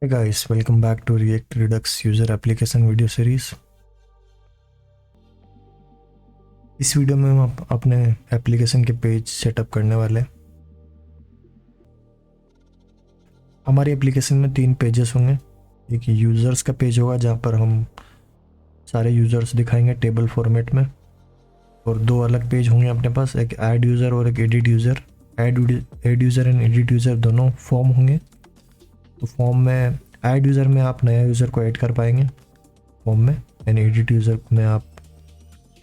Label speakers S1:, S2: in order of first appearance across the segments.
S1: Hey guys, welcome back to React Redux user application video series। इस video में हम अपने एप्लीकेशन के पेज सेटअप करने वाले हैं। हमारी एप्लीकेशन में 3 पेजेस होंगे। एक यूज़र्स का पेज होगा जहाँ पर हम सारे यूज़र्स दिखाएंगे टेबल फॉर्मेट में, और 2 अलग पेज होंगे अपने पास, एक ऐड यूज़र और एक edit user. Add user and edit user दोनों फॉर्म होंगे। तो फॉर्म में ऐड यूज़र में आप नया यूज़र को ऐड कर पाएंगे फॉर्म में, एंड एडिट यूज़र में आप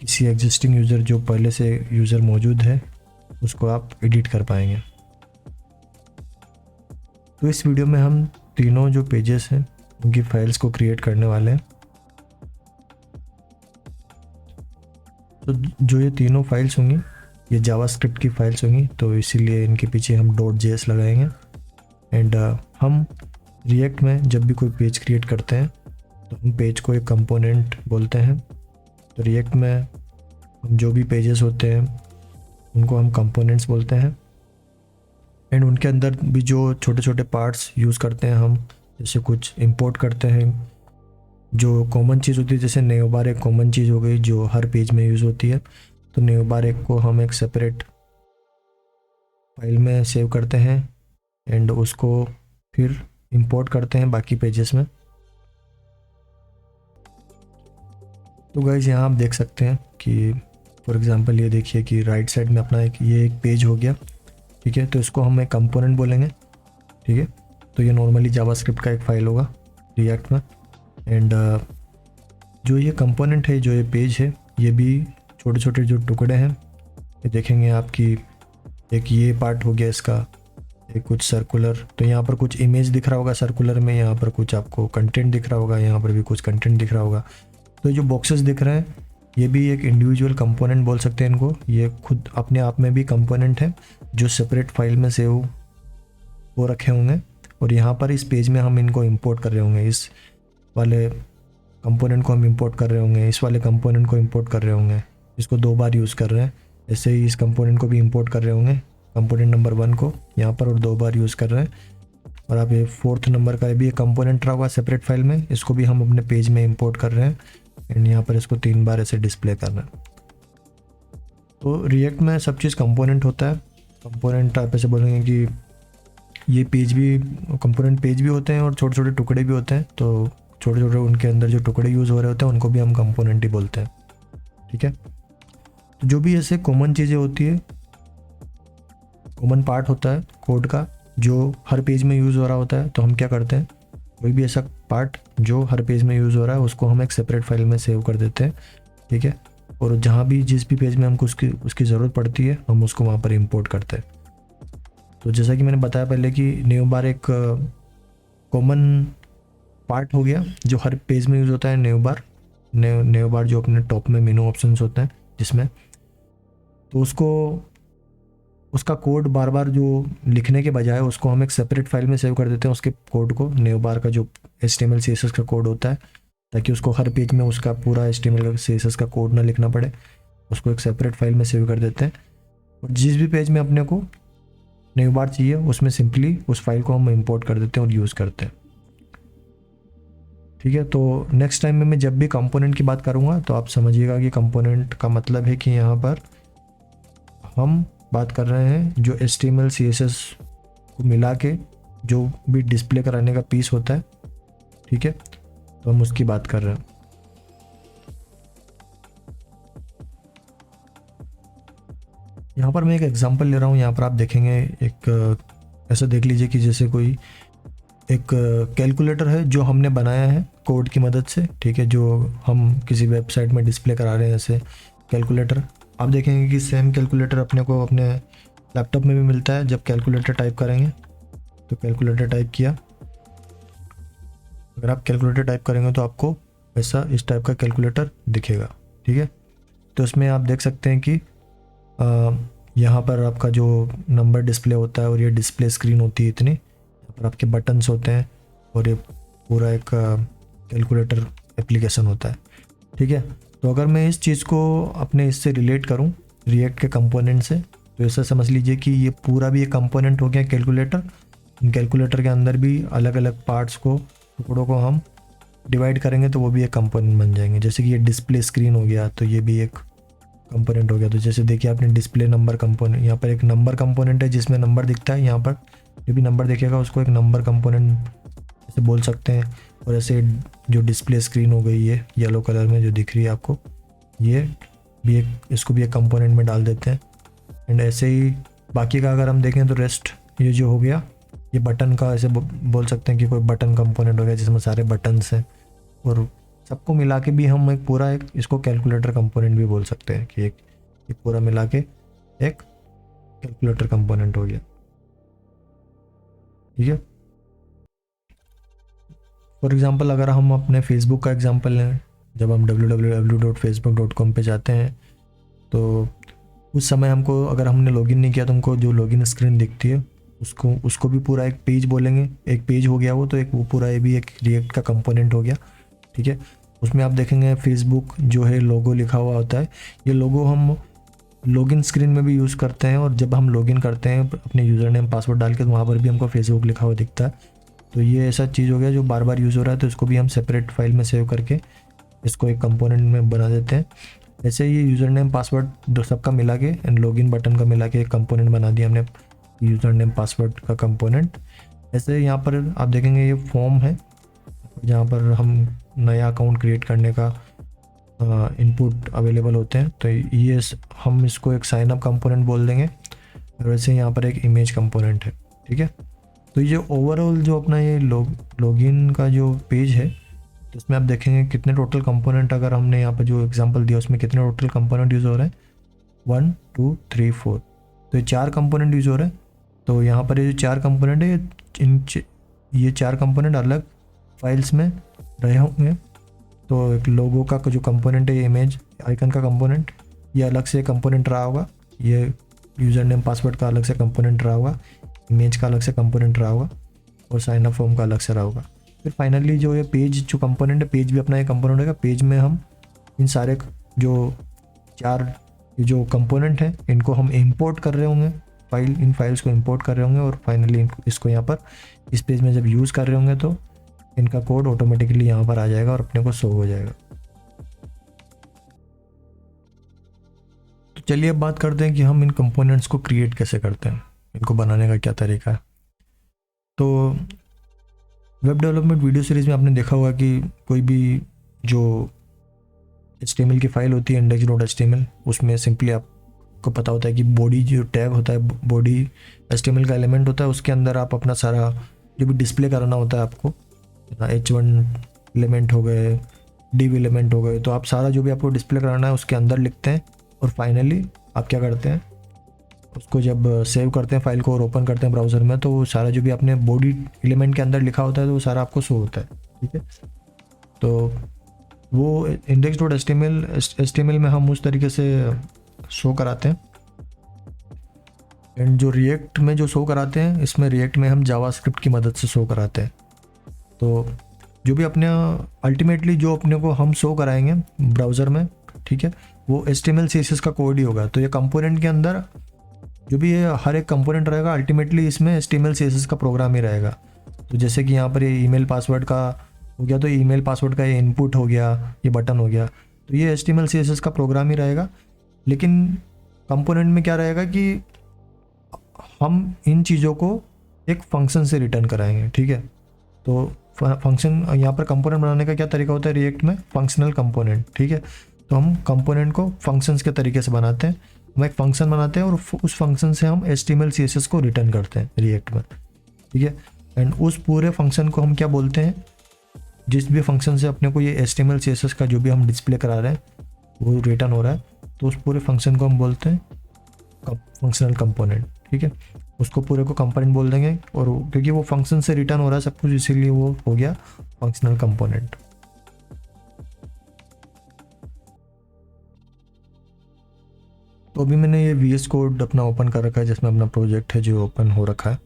S1: किसी एग्जिस्टिंग यूज़र जो पहले से यूज़र मौजूद है उसको आप एडिट कर पाएंगे। तो इस वीडियो में हम तीनों जो पेजेस हैं उनकी फाइल्स को क्रिएट करने वाले हैं। तो जो ये तीनों फाइल्स होंगी ये जावास्क्रिप्ट की फाइल्स होंगी, तो इसीलिए इनके पीछे हम .js लगाएंगे। एंड हम रिएक्ट में जब भी कोई पेज क्रिएट करते हैं तो हम पेज को एक कंपोनेंट बोलते हैं। तो रिएक्ट में हम जो भी पेजेस होते हैं उनको हम कंपोनेंट्स बोलते हैं, एंड उनके अंदर भी जो छोटे छोटे पार्ट्स यूज़ करते हैं हम, जैसे कुछ इंपोर्ट करते हैं जो कॉमन चीज़ होती है, जैसे नेओबार एक कॉमन चीज़ हो गई जो हर पेज में यूज़ होती है। तो नेओबार एक को हम एक सेपरेट फाइल में सेव करते हैं एंड उसको फिर इंपोर्ट करते हैं बाकी पेजेस में। तो गाइज यहाँ आप देख सकते हैं कि फॉर एग्जांपल ये देखिए कि राइट साइड में अपना एक पेज हो गया, ठीक है। तो इसको हम एक कंपोनेंट बोलेंगे, ठीक है। तो ये नॉर्मली जावास्क्रिप्ट का एक फाइल होगा रिएक्ट में, एंड जो ये कंपोनेंट है, जो ये पेज है, ये भी छोटे छोटे जो टुकड़े हैं ये देखेंगे आप कि एक ये पार्ट हो गया इसका, एक कुछ सर्कुलर, तो यहाँ पर कुछ इमेज दिख रहा होगा सर्कुलर में, यहाँ पर कुछ आपको कंटेंट दिख रहा होगा, यहाँ पर भी कुछ कंटेंट दिख रहा होगा। तो जो बॉक्सेस दिख रहे हैं ये भी एक इंडिविजुअल कंपोनेंट बोल सकते हैं इनको। ये खुद अपने आप में भी कंपोनेंट है जो सेपरेट फाइल में सेव हो रखे होंगे, और यहाँ पर इस पेज में हम इनको इंपोर्ट कर रहे होंगे। इस वाले कंपोनेंट को हम इंपोर्ट कर रहे होंगे, इस वाले कंपोनेंट को इंपोर्ट कर रहे होंगे, इसको 2 बार यूज़ कर रहे हैं। ऐसे ही इस कंपोनेंट को भी इंपोर्ट कर रहे होंगे, कंपोनेंट नंबर 1 को यहाँ पर, और 2 बार यूज़ कर रहे हैं। और आप ये 4th नंबर का भी एक कंपोनेंट रहा होगा सेपरेट फाइल में, इसको भी हम अपने पेज में इंपोर्ट कर रहे हैं, एंड यहाँ पर इसको 3 बार ऐसे डिस्प्ले करना है। तो रिएक्ट में सब चीज़ कंपोनेंट होता है। कंपोनेंट आप ऐसे बोलेंगे कि ये पेज भी कंपोनेंट पेज भी होते हैं और छोटे छोटे टुकड़े भी होते हैं। तो छोटे छोटे उनके अंदर जो टुकड़े यूज़ हो रहे होते हैं उनको भी हम कंपोनेंट ही बोलते हैं, ठीक है। तो जो भी ऐसे कॉमन चीज़ें होती है, कॉमन पार्ट होता है कोड का जो हर पेज में यूज़ हो रहा होता है, तो हम क्या करते हैं, कोई भी ऐसा पार्ट जो हर पेज में यूज़ हो रहा है उसको हम एक सेपरेट फाइल में सेव कर देते हैं, ठीक है। और जहाँ भी जिस भी पेज में हमको उसकी ज़रूरत पड़ती है हम उसको वहाँ पर इंपोर्ट करते हैं। तो जैसा कि मैंने बताया पहले कि नेओबार एक कॉमन पार्ट हो गया जो हर पेज में यूज़ होता है। नेओबार जो अपने टॉप में मेनू ऑप्शंस होते हैं जिसमें, तो उसका कोड बार बार जो लिखने के बजाय उसको हम एक सेपरेट फाइल में सेव कर देते हैं उसके कोड को, नेओबार का जो HTML CSS का कोड होता है, ताकि उसको हर पेज में उसका पूरा HTML CSS का कोड ना लिखना पड़े। उसको एक सेपरेट फाइल में सेव कर देते हैं, और जिस भी पेज में अपने को नेओबार चाहिए उसमें सिंपली उस फाइल को हम इंपोर्ट कर देते हैं और यूज़ करते हैं, ठीक है। तो नेक्स्ट टाइम में मैं जब भी कंपोनेंट की बात करूँगा तो आप समझिएगा कि कंपोनेंट का मतलब है कि यहाँ पर हम बात कर रहे हैं जो HTML CSS को मिला के जो भी डिस्प्ले कराने का पीस होता है, ठीक है, तो हम उसकी बात कर रहे हैं। यहाँ पर मैं एक एग्जांपल ले रहा हूँ। यहाँ पर आप देखेंगे एक ऐसा देख लीजिए कि जैसे कोई एक कैलकुलेटर है जो हमने बनाया है कोड की मदद से, ठीक है, जो हम किसी वेबसाइट में डिस्प्ले करा रहे हैं ऐसे कैलकुलेटर। आप देखेंगे कि सेम कैलकुलेटर अपने को अपने लैपटॉप में भी मिलता है। जब कैलकुलेटर टाइप करेंगे तो कैलकुलेटर टाइप किया, अगर आप कैलकुलेटर टाइप करेंगे तो आपको ऐसा इस टाइप का कैलकुलेटर दिखेगा, ठीक है। तो इसमें आप देख सकते हैं कि यहाँ पर आपका जो नंबर डिस्प्ले होता है और ये डिस्प्ले स्क्रीन होती है इतनी, यहाँ पर आपके बटन्स होते हैं और ये पूरा एक कैलकुलेटर एप्लीकेशन होता है, ठीक है। तो अगर मैं इस चीज़ को अपने इससे रिलेट करूँ रिएक्ट के कंपोनेंट से, तो ऐसा समझ लीजिए कि ये पूरा भी एक कंपोनेंट हो गया कैलकुलेटर, इन कैलकुलेटर के अंदर भी अलग अलग पार्ट्स को, टुकड़ों को हम डिवाइड करेंगे तो वो भी एक कंपोनेंट बन जाएंगे। जैसे कि ये डिस्प्ले स्क्रीन हो गया तो ये भी एक कंपोनेंट हो गया। तो जैसे देखिए आपने डिस्प्ले नंबर कंपोनेंट, यहाँ पर एक नंबर कंपोनेंट है जिसमें नंबर दिखता है, यहाँ पर जो भी नंबर दिखेगा उसको एक नंबर कंपोनेंट ऐसे बोल सकते हैं। और ऐसे जो डिस्प्ले स्क्रीन हो गई है येलो कलर में जो दिख रही है आपको, ये भी एक, इसको भी एक कंपोनेंट में डाल देते हैं। एंड ऐसे ही बाकी का अगर हम देखें तो रेस्ट ये जो हो गया, ये बटन का ऐसे बोल सकते हैं कि कोई बटन कंपोनेंट हो गया जिसमें सारे बटन्स हैं, और सबको मिला के भी हम एक पूरा एक इसको कैलकुलेटर कंपोनेंट भी बोल सकते हैं कि एक पूरा मिला के एक कैलकुलेटर कंपोनेंट हो गया। ठीक है। फॉर एग्जांपल अगर हम अपने फेसबुक का एग्जांपल लें, जब हम www.facebook.com पे जाते हैं तो उस समय हमको, अगर हमने लॉगिन नहीं किया तो हमको जो लॉगिन स्क्रीन दिखती है उसको भी पूरा एक पेज बोलेंगे। एक पेज हो गया वो, तो एक वो पूरा ये भी एक रिएक्ट का कंपोनेंट हो गया। ठीक है। उसमें आप देखेंगे फेसबुक जो है लोगो लिखा हुआ होता है। ये लोगो हम लॉगिन स्क्रीन में भी यूज़ करते हैं, और जब हम लॉगिन करते हैं अपने यूज़र नेम पासवर्ड डाल के तो वहाँ पर भी हमको फेसबुक लिखा हुआ दिखता है। तो ये ऐसा चीज़ हो गया जो बार बार यूज़ हो रहा है, तो इसको भी हम सेपरेट फाइल में सेव करके इसको एक कंपोनेंट में बना देते हैं। ऐसे ये यूज़र नेम पासवर्ड दो सबका मिला के एंड लॉगिन बटन का मिला के एक कंपोनेंट बना दिया हमने, यूज़र नेम पासवर्ड का कंपोनेंट। ऐसे यहाँ पर आप देखेंगे ये फॉर्म है जहाँ पर हम नया अकाउंट क्रिएट करने का इनपुट अवेलेबल होते हैं। तो ये हम इसको एक साइन अप कंपोनेंट बोल देंगे। और वैसे यहाँ पर एक इमेज कंपोनेंट है। ठीक है। तो ये ओवरऑल जो अपना ये लॉगिन का जो पेज है, तो इसमें आप देखेंगे कितने टोटल कंपोनेंट, अगर हमने यहाँ पर जो एग्जांपल दिया उसमें कितने टोटल कंपोनेंट यूज़ हो रहे हैं, 1 2 3 4। तो ये 4 कंपोनेंट यूज़ हो रहे हैं। तो यहाँ पर ये जो 4 कंपोनेंट है ये 4 कंपोनेंट अलग फाइल्स में रहे होंगे। तो एक लोगो का जो कंपोनेंट है, इमेज आइकन का कंपोनेंट, ये अलग से कंपोनेंट रहा होगा। ये यूज़र नेम पासवर्ड का अलग से कंपोनेंट रहा होगा, इमेज का अलग से कंपोनेंट रहा होगा, और साइन अप फॉर्म का अलग से रहा होगा। फिर फाइनली जो ये पेज जो कंपोनेंट है, पेज भी अपना एक कंपोनेंट होगा। पेज में हम इन सारे जो 4 जो कंपोनेंट हैं इनको हम इंपोर्ट कर रहे होंगे, इन फाइल्स को इंपोर्ट कर रहे होंगे, और फाइनली इसको यहाँ पर इस पेज में जब यूज़ कर रहे होंगे तो इनका कोड ऑटोमेटिकली यहाँ पर आ जाएगा और अपने को शो हो जाएगा। तो चलिए अब बात करते हैं कि हम इन कंपोनेंट्स को क्रिएट कैसे करते हैं, इनको बनाने का क्या तरीका है। तो वेब डेवलपमेंट वीडियो सीरीज़ में आपने देखा होगा कि कोई भी जो HTML की फाइल होती है index.html, उसमें सिंपली आपको पता होता है कि बॉडी जो टैग होता है, बॉडी HTML का एलिमेंट होता है, उसके अंदर आप अपना सारा जो भी डिस्प्ले कराना होता है आपको, H1 एलिमेंट हो गए, div एलिमेंट हो गए, तो आप सारा जो भी आपको डिस्प्ले कराना है उसके अंदर लिखते हैं। और फाइनली आप क्या करते हैं, उसको जब सेव करते हैं फाइल को और ओपन करते हैं ब्राउज़र में, तो वो सारा जो भी आपने बॉडी एलिमेंट के अंदर लिखा होता है तो वो सारा आपको शो होता है। ठीक है। तो वो index.html में हम उस तरीके से शो कराते हैं। एंड जो रिएक्ट में जो शो कराते हैं, इसमें रिएक्ट में हम जावास्क्रिप्ट की मदद से शो कराते हैं। तो जो भी अपने अल्टीमेटली जो अपने को हम शो कराएंगे ब्राउज़र में, ठीक है, वो HTML CSS का कोड ही होगा। तो ये कंपोनेंट के अंदर जो भी ये हर एक कंपोनेंट रहेगा, अल्टीमेटली इसमें HTML CSS का प्रोग्राम ही रहेगा। तो जैसे कि यहाँ पर ये ईमेल पासवर्ड का हो गया, तो ईमेल पासवर्ड का ये इनपुट हो गया, ये बटन हो गया, तो ये HTML CSS का प्रोग्राम ही रहेगा। लेकिन कंपोनेंट में क्या रहेगा कि हम इन चीज़ों को एक फंक्शन से रिटर्न कराएंगे। ठीक है। तो फंक्शन यहाँ पर कंपोनेंट बनाने का क्या तरीका होता है रिएक्ट में, फंक्शनल कंपोनेंट। ठीक है। तो हम कंपोनेंट को फंक्शंस के तरीके से बनाते हैं। हम एक फंक्शन बनाते हैं और उस फंक्शन से हम HTML CSS को रिटर्न करते हैं रिएक्ट में। ठीक है। एंड उस पूरे फंक्शन को हम क्या बोलते हैं, जिस भी फंक्शन से अपने को ये HTML CSS का जो भी हम डिस्प्ले करा रहे हैं वो रिटर्न हो रहा है, तो उस पूरे फंक्शन को हम बोलते हैं फंक्शनल कंपोनेंट। ठीक है। उसको पूरे को कंपोनेंट बोल देंगे, और क्योंकि वो फंक्शन से रिटर्न हो रहा है सब कुछ, इसीलिए वो हो गया फंक्शनल कंपोनेंट। तो अभी मैंने ये VS कोड अपना ओपन कर रखा है, जिसमें अपना प्रोजेक्ट है जो ओपन हो रखा है।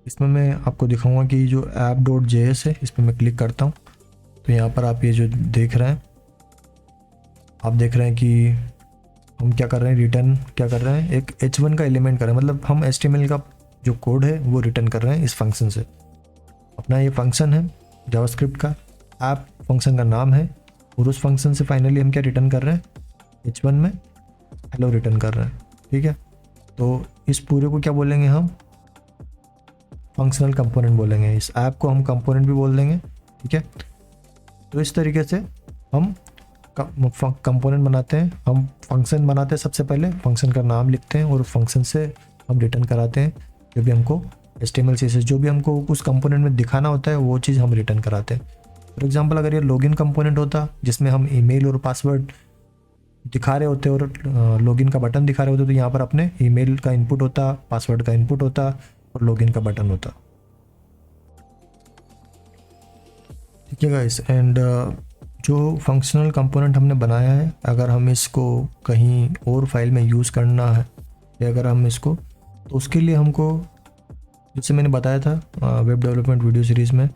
S1: इसमें मैं आपको दिखाऊंगा कि जो app.js है, इस पर मैं क्लिक करता हूँ तो यहाँ पर आप ये जो देख रहे हैं, आप देख रहे हैं कि हम क्या कर रहे हैं, रिटर्न क्या कर रहे हैं, एक H1 का एलिमेंट कर रहे हैं। मतलब हम HTML का जो कोड है वो रिटर्न कर रहे हैं इस फंक्शन से। अपना ये फंक्शन है जावास्क्रिप्ट का, ऐप फंक्शन का नाम है, और उस फंक्शन से फाइनली हम क्या रिटर्न कर रहे हैं, H1 में हेलो रिटर्न कर रहे हैं। ठीक है, तो इस पूरे को क्या बोलेंगे हम, फंक्शनल कंपोनेंट बोलेंगे। इस ऐप को हम कंपोनेंट भी बोल देंगे। ठीक है, तो इस तरीके से हम कंपोनेंट बनाते हैं, हम फंक्शन बनाते हैं। सबसे पहले फंक्शन का नाम लिखते हैं और फंक्शन से हम रिटर्न कराते हैं जो भी हमको HTML CSS जो भी हमको उस कंपोनेंट में दिखाना होता है वो चीज़ हम रिटर्न कराते हैं। फॉर एग्जांपल अगर ये लॉगिन कंपोनेंट होता जिसमें हम ईमेल और पासवर्ड दिखा रहे होते और लॉगिन का बटन दिखा रहे होते, तो यहाँ पर अपने ईमेल का इनपुट होता, पासवर्ड का इनपुट होता और लॉगिन का बटन होता। ठीक है गाइस, एंड जो फंक्शनल कंपोनेंट हमने बनाया है, अगर हम इसको कहीं और फाइल में यूज़ करना है या अगर हम इसको, तो उसके लिए हमको, जैसे मैंने बताया था वेब डेवलपमेंट वीडियो सीरीज़ में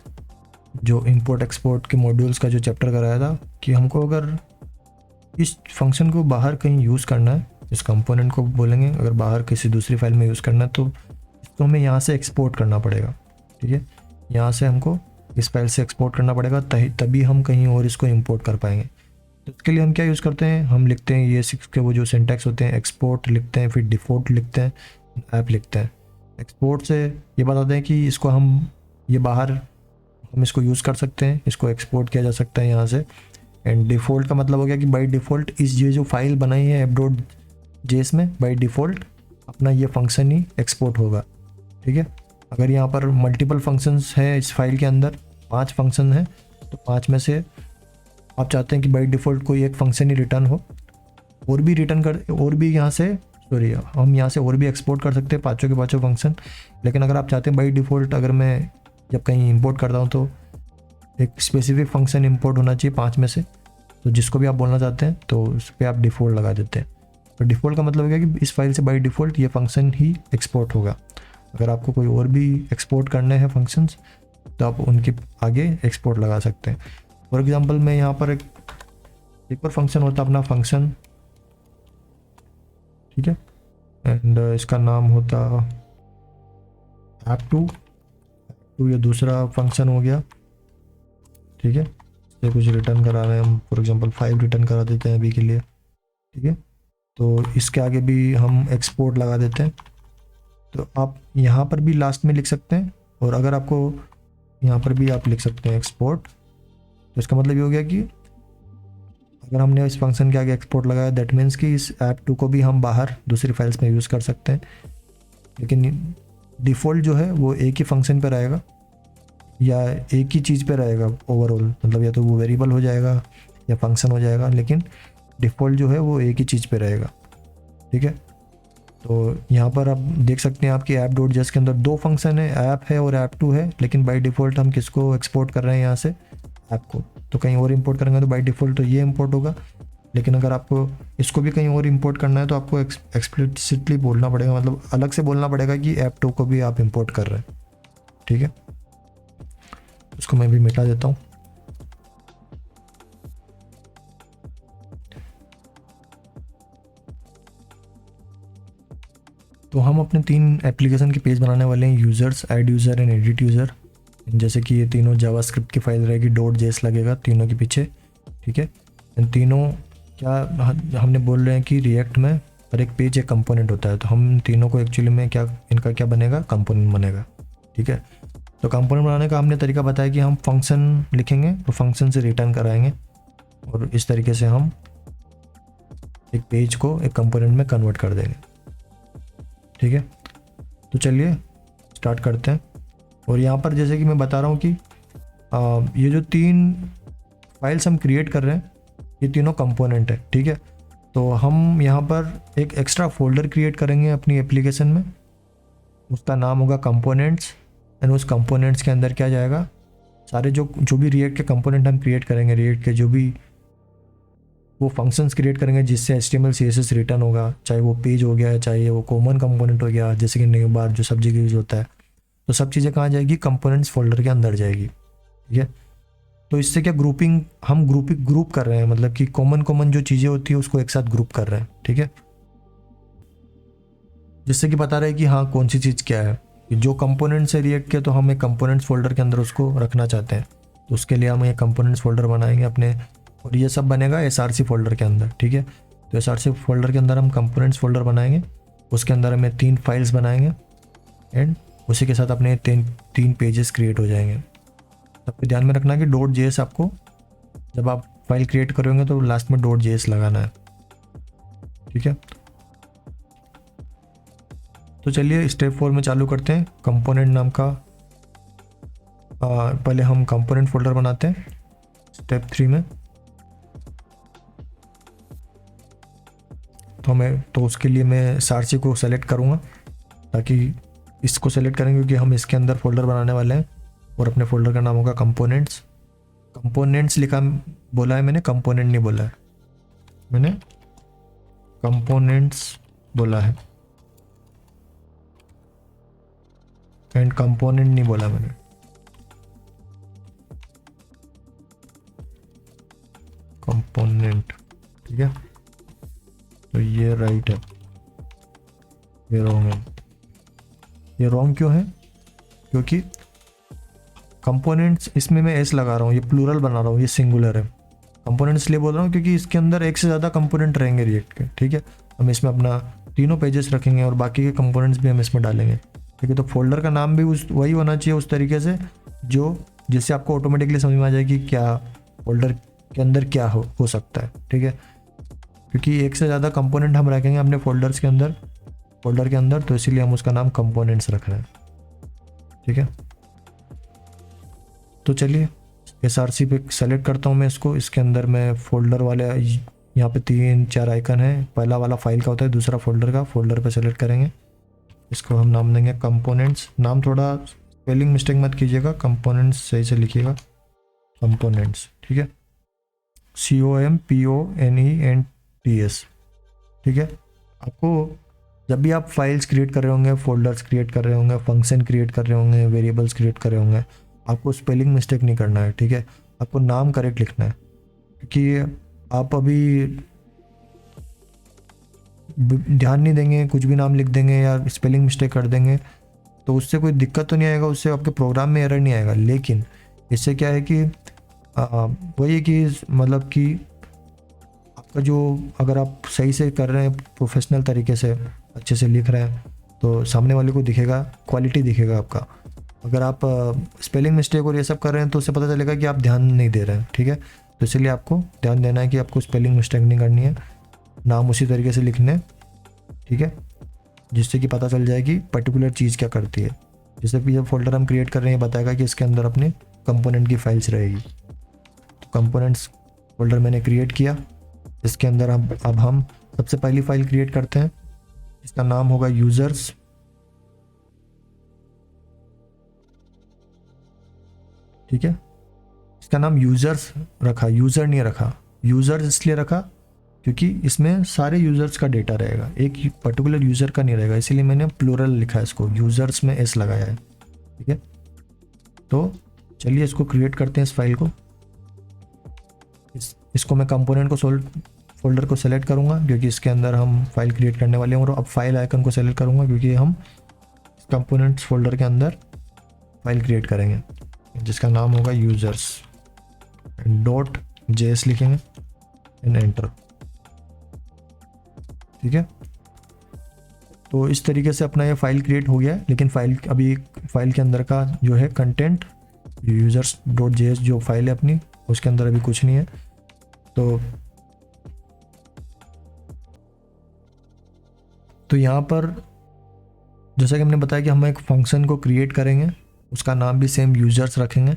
S1: जो इंपोर्ट एक्सपोर्ट के मॉड्यूल्स का जो चैप्टर कराया था, कि हमको अगर इस फंक्शन को बाहर कहीं यूज़ करना है, इस कंपोनेंट को बोलेंगे अगर बाहर किसी दूसरी फाइल में यूज़ करना है, तो इसको हमें यहाँ से एक्सपोर्ट करना पड़ेगा। ठीक है, यहाँ से हमको इस फाइल से एक्सपोर्ट करना पड़ेगा, तभी हम कहीं और इसको इंपोर्ट कर पाएंगे। तो इसके लिए हम क्या यूज़ करते हैं, हम लिखते हैं ये सिक्स के वो जो सिंटैक्स होते हैं, एक्सपोर्ट लिखते हैं, फिर डिफ़ॉल्ट लिखते हैं, ऐप लिखते हैं। एक्सपोर्ट से ये बताते हैं कि इसको हम ये बाहर हम इसको यूज़ कर सकते हैं, इसको एक्सपोर्ट किया जा सकता है यहाँ से। एंड डिफ़ॉल्ट का मतलब हो गया कि बाई डिफ़ॉल्ट ये जो फाइल बनाई है app.js में, बाई डिफ़ॉल्ट अपना ये फंक्शन ही एक्सपोर्ट होगा। ठीक है, अगर यहाँ पर मल्टीपल फंक्शंस हैं इस फाइल के अंदर, 5 फंक्शन हैं, तो 5 में से आप चाहते हैं कि बाई डिफ़ॉल्ट कोई एक फंक्शन ही रिटर्न हो, और भी रिटर्न कर, और भी यहाँ से हम यहाँ से और भी एक्सपोर्ट कर सकते हैं पाँचों के पाँचों फंक्शन। लेकिन अगर आप चाहते हैं बाई डिफ़ॉल्ट, अगर मैं जब कहीं इंपोर्ट करता हूँ तो एक स्पेसिफिक फंक्शन इंपोर्ट होना चाहिए 5 में से, तो जिसको भी आप बोलना चाहते हैं तो उस पर आप डिफ़ॉल्ट लगा देते हैं। तो डिफ़ॉल्ट का मतलब है कि इस फाइल से बाई डिफ़ॉल्ट ये फंक्शन ही एक्सपोर्ट होगा। अगर आपको कोई और भी एक्सपोर्ट करने हैं फंक्शंस, तो आप उनके आगे एक्सपोर्ट लगा सकते हैं। फॉर एग्जांपल मैं यहाँ पर एक और फंक्शन होता अपना फंक्शन, ठीक है, एंड इसका नाम होता app2, ये दूसरा फंक्शन हो गया। ठीक है, ये कुछ रिटर्न करा रहे हैं हम, फॉर एग्जांपल 5 रिटर्न करा देते हैं अभी के लिए। ठीक है, तो इसके आगे भी हम एक्सपोर्ट लगा देते हैं। तो आप यहाँ पर भी लास्ट में लिख सकते हैं, और अगर आपको यहाँ पर भी आप लिख सकते हैं एक्सपोर्ट। तो इसका मतलब ये हो गया कि अगर हमने इस फंक्शन के आगे एक्सपोर्ट लगाया, दैट मीन्स कि इस app2 को भी हम बाहर दूसरी फाइल्स में यूज़ कर सकते हैं। लेकिन डिफ़ॉल्ट जो है वो एक ही फंक्शन पर रहेगा या एक ही चीज़ पे रहेगा ओवरऑल, मतलब या तो वो वेरिएबल हो जाएगा या फंक्शन हो जाएगा, लेकिन डिफ़ॉल्ट जो है वो एक ही चीज़ पे रहेगा। ठीक है, तो यहाँ पर आप देख सकते हैं आपकी app.js के अंदर 2 फंक्शन है, ऐप है और app2 है, लेकिन बाय डिफ़ॉल्ट हम किसको एक्सपोर्ट कर रहे हैं यहाँ से, ऐप को। तो कहीं और इंपोर्ट करेंगे तो बाय डिफ़ॉल्ट तो ये इंपोर्ट होगा, लेकिन अगर आपको इसको भी कहीं और इंपोर्ट करना है तो आपको एक्सप्लिसिटली बोलना पड़ेगा, मतलब अलग से बोलना पड़ेगा कि app2 को भी आप इंपोर्ट कर रहे हैं। ठीक है, इसको मैं भी मिटा देता हूँ। तो हम अपने 3 एप्लीकेशन के पेज बनाने वाले हैं, users, add user and edit user. जैसे कि ये तीनों जावास्क्रिप्ट की फाइल रहेगी, .js लगेगा तीनों के पीछे। ठीक है, इन तीनों क्या हमने बोल रहे हैं कि रिएक्ट में हर एक पेज एक कंपोनेंट होता है, तो हम तीनों को एक्चुअली में क्या, इनका क्या बनेगा, कंपोनेंट बनेगा। ठीक है, तो कंपोनेंट बनाने का हमने तरीका बताया कि हम फंक्शन लिखेंगे और फंक्शन से रिटर्न कराएंगे, और इस तरीके से हम एक पेज को एक कंपोनेंट में कन्वर्ट कर देंगे। ठीक है, तो चलिए स्टार्ट करते हैं। और यहाँ पर जैसे कि मैं बता रहा हूँ कि ये जो 3 फाइल्स हम क्रिएट कर रहे हैं ये तीनों कंपोनेंट है। ठीक है, तो हम यहाँ पर एक एक्स्ट्रा फोल्डर क्रिएट करेंगे अपनी एप्लीकेशन में, उसका नाम होगा कंपोनेंट्स। एंड उस कंपोनेंट्स के अंदर क्या जाएगा, सारे जो भी रिएक्ट के कंपोनेंट हम क्रिएट करेंगे, रिएक्ट के जो भी वो फंक्शंस क्रिएट करेंगे जिससे HTML CSS रिटर्न होगा, चाहे वो पेज हो गया, चाहे वो कॉमन कंपोनेंट हो गया, जैसे कि न्यू बार जो सब जगह यूज़ होता है, तो सब चीज़ें कहाँ जाएगी, कंपोनेंट्स फोल्डर के अंदर जाएगी। ठीक है, तो इससे क्या ग्रुपिंग, हम ग्रुप कर रहे हैं, मतलब कि कॉमन जो चीज़ें होती है उसको एक साथ ग्रुप कर रहे हैं। ठीक है, जिससे कि पता रहे कि हाँ कौन सी चीज़ क्या है। जो कंपोनेंट से रिएक्ट किया तो हम एक कंपोनेंट्स फोल्डर के अंदर उसको रखना चाहते हैं, तो उसके लिए हम एक कंपोनेंट्स फोल्डर बनाएंगे अपने, और ये सब बनेगा SRC फोल्डर के अंदर, ठीक है। तो SRC फोल्डर के अंदर हम कंपोनेंट्स फोल्डर बनाएंगे, उसके अंदर हमें 3 फाइल्स बनाएंगे एंड उसी के साथ अपने 3 पेजेस क्रिएट हो जाएंगे। सबको ध्यान में रखना कि .js आपको जब आप फाइल क्रिएट करोगे तो लास्ट में .js लगाना है, ठीक है। तो चलिए स्टेप 4 में चालू करते हैं। कंपोनेंट नाम का पहले हम कंपोनेंट फोल्डर बनाते हैं स्टेप 3 में। तो उसके लिए मैं SRC को सेलेक्ट करूँगा, ताकि इसको सेलेक्ट करेंगे क्योंकि हम इसके अंदर फोल्डर बनाने वाले हैं और अपने फोल्डर का नाम होगा कंपोनेंट्स। कंपोनेंट्स लिखा बोला है मैंने, कंपोनेंट नहीं बोला है मैंने, कंपोनेंट्स बोला है एंड कंपोनेंट नहीं बोला मैंने। कंपोनेंट, ठीक है। तो ये राइट है, ये रॉन्ग है। ये रॉन्ग क्यों है? क्योंकि कंपोनेंट्स इसमें मैं एस लगा रहा हूँ, ये प्लूरल बना रहा हूँ, ये सिंगुलर है। कंपोनेंट्स इसलिए बोल रहा हूँ क्योंकि इसके अंदर एक से ज़्यादा कंपोनेंट रहेंगे रिएक्ट के, ठीक है। हम इसमें अपना तीनों पेजेस रखेंगे और बाकी के कंपोनेंट्स भी हम इसमें डालेंगे, ठीक है। तो फोल्डर का नाम भी वही होना चाहिए उस तरीके से जिससे आपको ऑटोमेटिकली समझ में आ जाए कि क्या फोल्डर के अंदर क्या हो सकता है, ठीक है। क्योंकि एक से ज़्यादा कंपोनेंट हम रखेंगे अपने फोल्डर के अंदर, तो इसीलिए हम उसका नाम कंपोनेंट्स रख रहे हैं, ठीक है। तो चलिए SRC पे सेलेक्ट करता हूँ मैं इसको। इसके अंदर मैं फोल्डर वाले यहाँ पे 3-4 आइकन है, पहला वाला फाइल का होता है, दूसरा फोल्डर पे सेलेक्ट करेंगे। इसको हम नाम देंगे कंपोनेंट्स। नाम थोड़ा स्पेलिंग मिस्टेक मत कीजिएगा, कंपोनेंट्स सही से लिखिएगा, कंपोनेंट्स, ठीक है। COMPONENTS, ठीक है। आपको जब भी आप फाइल्स क्रिएट कर रहे होंगे, फोल्डर्स क्रिएट कर रहे होंगे, फंक्शन क्रिएट कर रहे होंगे, वेरिएबल्स क्रिएट कर रहे होंगे, आपको स्पेलिंग मिस्टेक नहीं करना है, ठीक है। आपको नाम करेक्ट लिखना है, क्योंकि आप अभी ध्यान नहीं देंगे, कुछ भी नाम लिख देंगे या स्पेलिंग मिस्टेक कर देंगे तो उससे कोई दिक्कत तो नहीं आएगा, उससे आपके प्रोग्राम में एरर नहीं आएगा। लेकिन इससे क्या है कि वही है कि मतलब कि आपका जो, अगर आप सही से कर रहे हैं, प्रोफेशनल तरीके से अच्छे से लिख रहे हैं, तो सामने वाले को दिखेगा, क्वालिटी दिखेगा आपका। अगर आप स्पेलिंग मिस्टेक और ये सब कर रहे हैं तो उससे पता चलेगा कि आप ध्यान नहीं दे रहे हैं, ठीक है। तो इसलिए आपको ध्यान देना है कि आपको स्पेलिंग मिस्टेक नहीं करनी है, नाम उसी तरीके से लिखने, ठीक है, जिससे कि पता चल जाए कि पर्टिकुलर चीज़ क्या करती है। जैसे कि जब फोल्डर हम क्रिएट कर रहे हैं बताएगा कि इसके अंदर अपने कंपोनेंट की फाइल्स रहेगी। तो कंपोनेंट्स फोल्डर मैंने क्रिएट किया, इसके अंदर अब हम सबसे पहली फाइल क्रिएट करते हैं, इसका नाम होगा यूजर्स, ठीक है। इसका नाम यूजर्स रखा, यूज़र नहीं रखा। यूजर्स इसलिए रखा क्योंकि इसमें सारे यूजर्स का डेटा रहेगा, एक पर्टिकुलर यूज़र का नहीं रहेगा, इसीलिए मैंने प्लूरल लिखा है इसको, यूजर्स में एस लगाया है, ठीक है। तो चलिए इसको क्रिएट करते हैं, इस फाइल को। इसको मैं कंपोनेंट को फोल्डर को सेलेक्ट करूंगा क्योंकि इसके अंदर हम फाइल क्रिएट करने वाले हैं, और अब फाइल आइकन को सेलेक्ट करूंगा क्योंकि हम कंपोनेंट्स फोल्डर के अंदर फाइल क्रिएट करेंगे जिसका नाम होगा यूजर्स। .js लिखेंगे एंड एंटर, ठीक है। तो इस तरीके से अपना ये फाइल क्रिएट हो गया है, लेकिन फाइल के अंदर का जो है कंटेंट users.js जो फाइल है अपनी, उसके अंदर अभी कुछ नहीं है। तो यहाँ पर जैसा कि हमने बताया कि हम एक फंक्शन को क्रिएट करेंगे, उसका नाम भी सेम यूजर्स रखेंगे,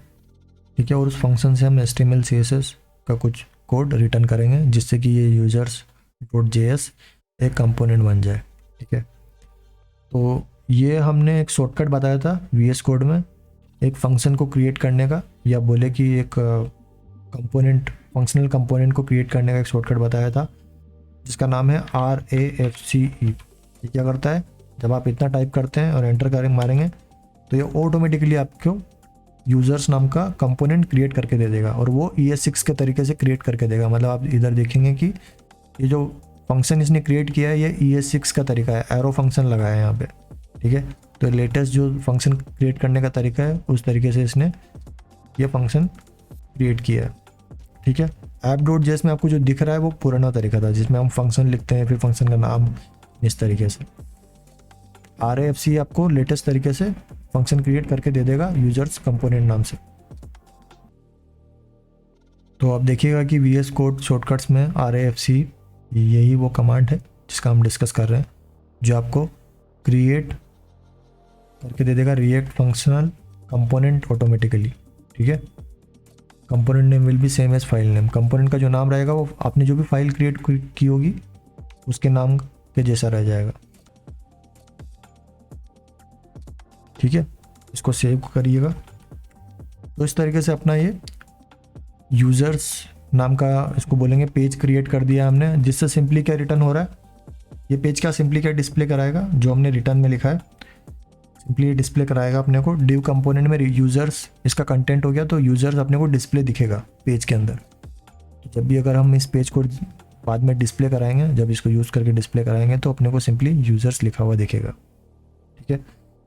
S1: ठीक है। और उस फंक्शन से हम HTML CSS का कुछ कोड रिटर्न करेंगे जिससे कि ये users.js एक कंपोनेंट बन जाए, ठीक है। तो ये हमने एक शॉर्टकट बताया था VS कोड में, एक फंक्शन को क्रिएट करने का, या बोले कि एक फंक्शनल कंपोनेंट को क्रिएट करने का एक शॉर्टकट बताया था जिसका नाम है RAFCE। ये क्या करता है, जब आप इतना टाइप करते हैं और एंटर मारेंगे तो ये ऑटोमेटिकली आपको यूजर्स नाम का कंपोनेंट क्रिएट करके दे देगा, और वो ES6 के तरीके से क्रिएट करके देगा। मतलब आप इधर देखेंगे कि ये जो फंक्शन इसने क्रिएट किया है ये ES6 का तरीका है, एरो फंक्शन लगाया है यहाँ पे, ठीक है। तो लेटेस्ट जो फंक्शन क्रिएट करने का तरीका है उस तरीके से इसने ये फंक्शन क्रिएट किया है, ठीक है। ऐप डॉट जेएस में आपको जो दिख रहा है वो पुराना तरीका था जिसमें हम फंक्शन लिखते हैं फिर फंक्शन का नाम इस तरीके से। RAFC आपको लेटेस्ट तरीके से फंक्शन क्रिएट करके दे देगा यूजर्स कंपोनेंट नाम से। तो आप देखिएगा कि VS कोड शॉर्टकट्स में RAFC यही वो कमांड है जिसका हम डिस्कस कर रहे हैं, जो आपको क्रिएट करके दे देगा रिएक्ट फंक्शनल कंपोनेंट ऑटोमेटिकली, ठीक है। Component name will be same as file name. Component का जो नाम रहेगा वो आपने जो भी फाइल क्रिएट की होगी उसके नाम के जैसा रह जाएगा, ठीक है। इसको सेव करिएगा। तो इस तरीके से अपना ये यूज़र्स नाम का इसको बोलेंगे पेज क्रिएट कर दिया हमने, जिससे सिंपली क्या रिटर्न हो रहा है, ये पेज क्या सिंपली क्या डिस्प्ले कराएगा, जो हमने रिटर्न में लिखा है सिंपली ये डिस्प्ले कराएगा अपने को। डिव कंपोनेंट में यूज़र्स इसका कंटेंट हो गया तो यूज़र्स अपने को डिस्प्ले दिखेगा पेज के अंदर। तो जब भी अगर हम इस पेज को बाद में डिस्प्ले कराएंगे, जब इसको यूज़ करके डिस्प्ले कराएंगे तो अपने को सिंपली यूज़र्स लिखा हुआ दिखेगा, ठीक है।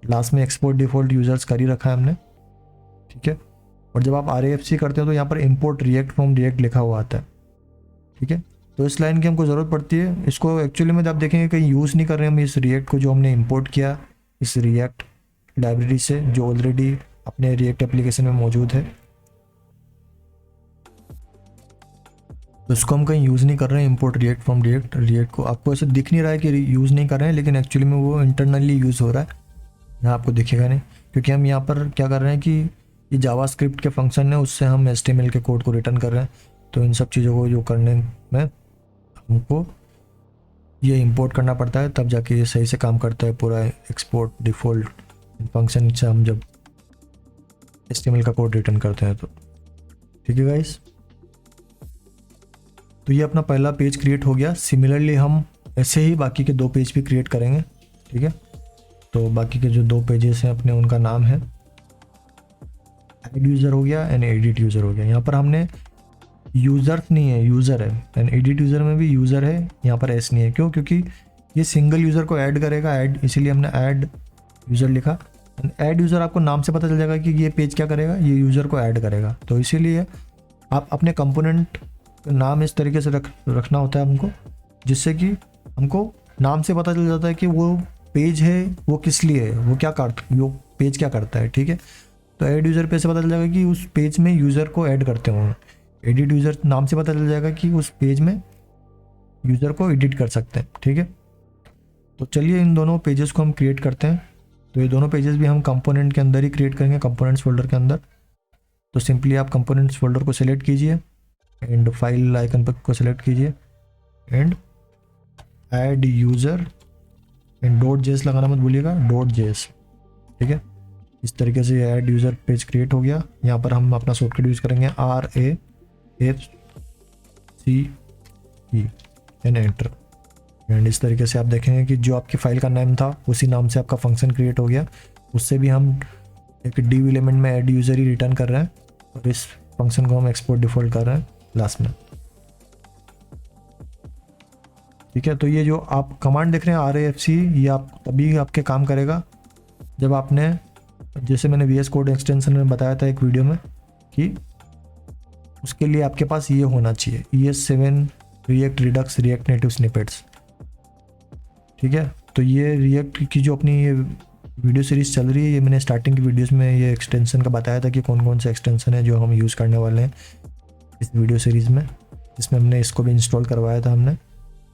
S1: लास्ट में एक्सपोर्ट डिफ़ॉल्ट यूज़र्स कर ही रखा है हमने, ठीक है। और जब आप RAFC करते हो तो यहाँ पर इम्पोर्ट रिएक्ट फ्रॉम रिएक्ट लिखा हुआ आता है, ठीक है। तो इस लाइन की हमको ज़रूरत पड़ती है। इसको एक्चुअली में आप देखेंगे कहीं यूज़ नहीं कर रहे हैं हम इस रिएक्ट को, जो हमने इम्पोर्ट किया इस रिएक्ट लाइब्रेरी से जो ऑलरेडी अपने रिएक्ट एप्लीकेशन में मौजूद है, तो इसको हम कहीं यूज़ नहीं कर रहे हैं। इम्पोर्ट रिएक्ट फ्रॉम रिएक्ट को आपको ऐसे दिख नहीं रहा है कि यूज़ नहीं कर रहे हैं, लेकिन एक्चुअली में वो इंटरनली यूज़ हो रहा है, यहाँ आपको दिखेगा नहीं, क्योंकि हम यहाँ पर क्या कर रहे हैं कि ये जावास्क्रिप्ट के फंक्शन है उससे हम HTML के कोड को रिटर्न कर रहे हैं। तो इन सब चीज़ों को जो करने में हमको ये इंपोर्ट करना पड़ता है, तब जाके ये सही से काम करता है पूरा एक्सपोर्ट डिफ़ॉल्ट फंक्शन से हम जब HTML का कोड रिटर्न करते हैं तो, ठीक है गाइस। तो ये अपना पहला पेज क्रिएट हो गया। सिमिलरली हम ऐसे ही बाकी के 2 पेज भी क्रिएट करेंगे, ठीक है। तो बाकी के जो 2 पेजेस हैं अपने उनका नाम है ऐड यूज़र हो गया एंड एडिट यूज़र हो गया। यहाँ पर हमने यूज़र नहीं है, यूज़र है, एंड एडिट यूज़र में भी यूज़र है, यहाँ पर एस नहीं है। क्यों? क्योंकि ये सिंगल यूज़र को ऐड करेगा, ऐड, इसीलिए हमने ऐड यूज़र लिखा। ऐड यूज़र आपको नाम से पता चल जाएगा कि ये पेज क्या करेगा, ये यूज़र को ऐड करेगा। तो इसीलिए आप अपने कंपोनेंट का नाम इस तरीके से रखना होता है हमको, जिससे कि हमको नाम से पता चल जाता है कि वो पेज है वो किस लिए है, वो पेज क्या करता है, ठीक है। तो ऐड यूज़र पे से पता चल जाएगा कि उस पेज में यूज़र को ऐड करते हों। एडिट यूज़र नाम से पता चल जाएगा कि उस पेज में यूज़र को एडिट कर सकते हैं, ठीक है। तो चलिए इन दोनों पेजेस को हम क्रिएट करते हैं। तो ये दोनों पेजेस भी हम कंपोनेंट के अंदर ही क्रिएट करेंगे, कंपोनेंट्स फोल्डर के अंदर। तो सिंपली आप कंपोनेंट्स फोल्डर को सिलेक्ट कीजिए एंड फाइल आइकन पर को सिलेक्ट कीजिए and add user and .js लगाना मत भूलिएगा, .js, ठीक है। इस तरीके से ऐड यूज़र पेज क्रिएट हो गया। यहाँ पर हम अपना शॉर्टकट यूज़ करेंगे RAFCE एंड एंटर। एंड इस तरीके से आप देखेंगे कि जो आपकी फाइल का नेम था उसी नाम से आपका फंक्शन क्रिएट हो गया। उससे भी हम एक div एलिमेंट में ऐड यूज़र ही रिटर्न कर रहे हैं और इस फंक्शन को हम एक्सपोर्ट डिफ़ॉल्ट कर रहे हैं लास्ट में, ठीक है। तो ये जो आप कमांड देख रहे हैं RAFC, ये आप तभी आपके काम करेगा जब आपने, जैसे मैंने VS कोड एक्सटेंशन में बताया था एक वीडियो में, कि उसके लिए आपके पास ये होना चाहिए ES7 react Redux react native snippets, ठीक है। तो ये रिएक्ट की जो अपनी ये वीडियो सीरीज़ चल रही है, ये मैंने स्टार्टिंग की वीडियोस में ये एक्सटेंशन का बताया था कि कौन कौन से एक्सटेंशन है जो हम यूज़ करने वाले हैं इस वीडियो सीरीज़ में, जिसमें हमने इसको भी इंस्टॉल करवाया था हमने।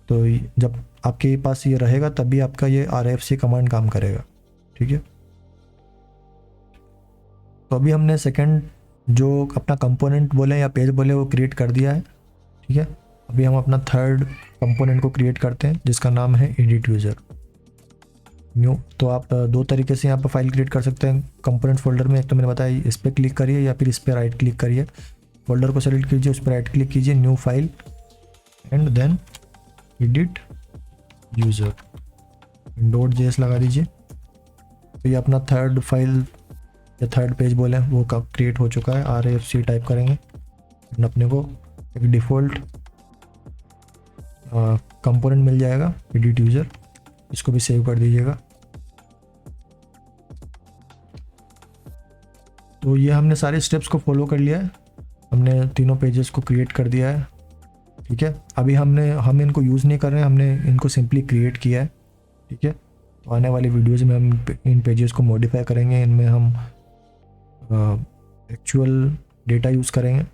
S1: तो जब आपके पास ये रहेगा तभी आपका ये RAFC कमांड काम करेगा, ठीक है। तो अभी हमने सेकंड जो अपना कंपोनेंट बोले या पेज बोले वो क्रिएट कर दिया है, ठीक है। अभी हम अपना थर्ड कंपोनेंट को क्रिएट करते हैं जिसका नाम है एडिट यूज़र न्यू। तो आप 2 तरीके से यहाँ पर फाइल क्रिएट कर सकते हैं कंपोनेंट फोल्डर में। एक तो मैंने बताया इस पर क्लिक करिए या फिर इस पर राइट क्लिक करिए, फोल्डर को सेलेक्ट कीजिए, उस पर राइट क्लिक कीजिए, new file and then edit user .js लगा दीजिए। तो ये अपना थर्ड फाइल या थर्ड पेज बोले वो कब क्रिएट हो चुका है। RAFC टाइप करेंगे एंड अपने को एक डिफ़ॉल्ट कंपोनेंट मिल जाएगा एडिट यूज़र, इसको भी सेव कर दीजिएगा। तो ये हमने सारे स्टेप्स को फॉलो कर लिया है, हमने तीनों पेजेस को क्रिएट कर दिया है। ठीक है, अभी हम इनको यूज़ नहीं कर रहे हैं, हमने इनको सिंपली क्रिएट किया है। ठीक है, तो आने वाली वीडियोज़ में हम इन पेजेस को मॉडिफाई करेंगे, इनमें हम एक्चुअल डेटा यूज़ करेंगे।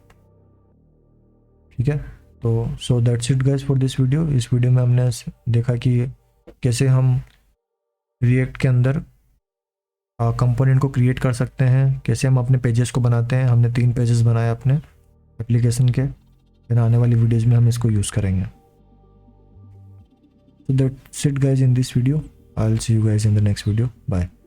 S1: ठीक है, तो so that's it guys for this video. इस वीडियो में हमने देखा कि कैसे हम रिएक्ट के अंदर कंपोनेंट को क्रिएट कर सकते हैं, कैसे हम अपने पेजेस को बनाते हैं। हमने 3 पेजेस बनाए अपने एप्लीकेशन के, फिर आने वाली वीडियोज़ में हम इसको यूज़ करेंगे। So that's it guys in this video. I'll see you guys in the next video. Bye.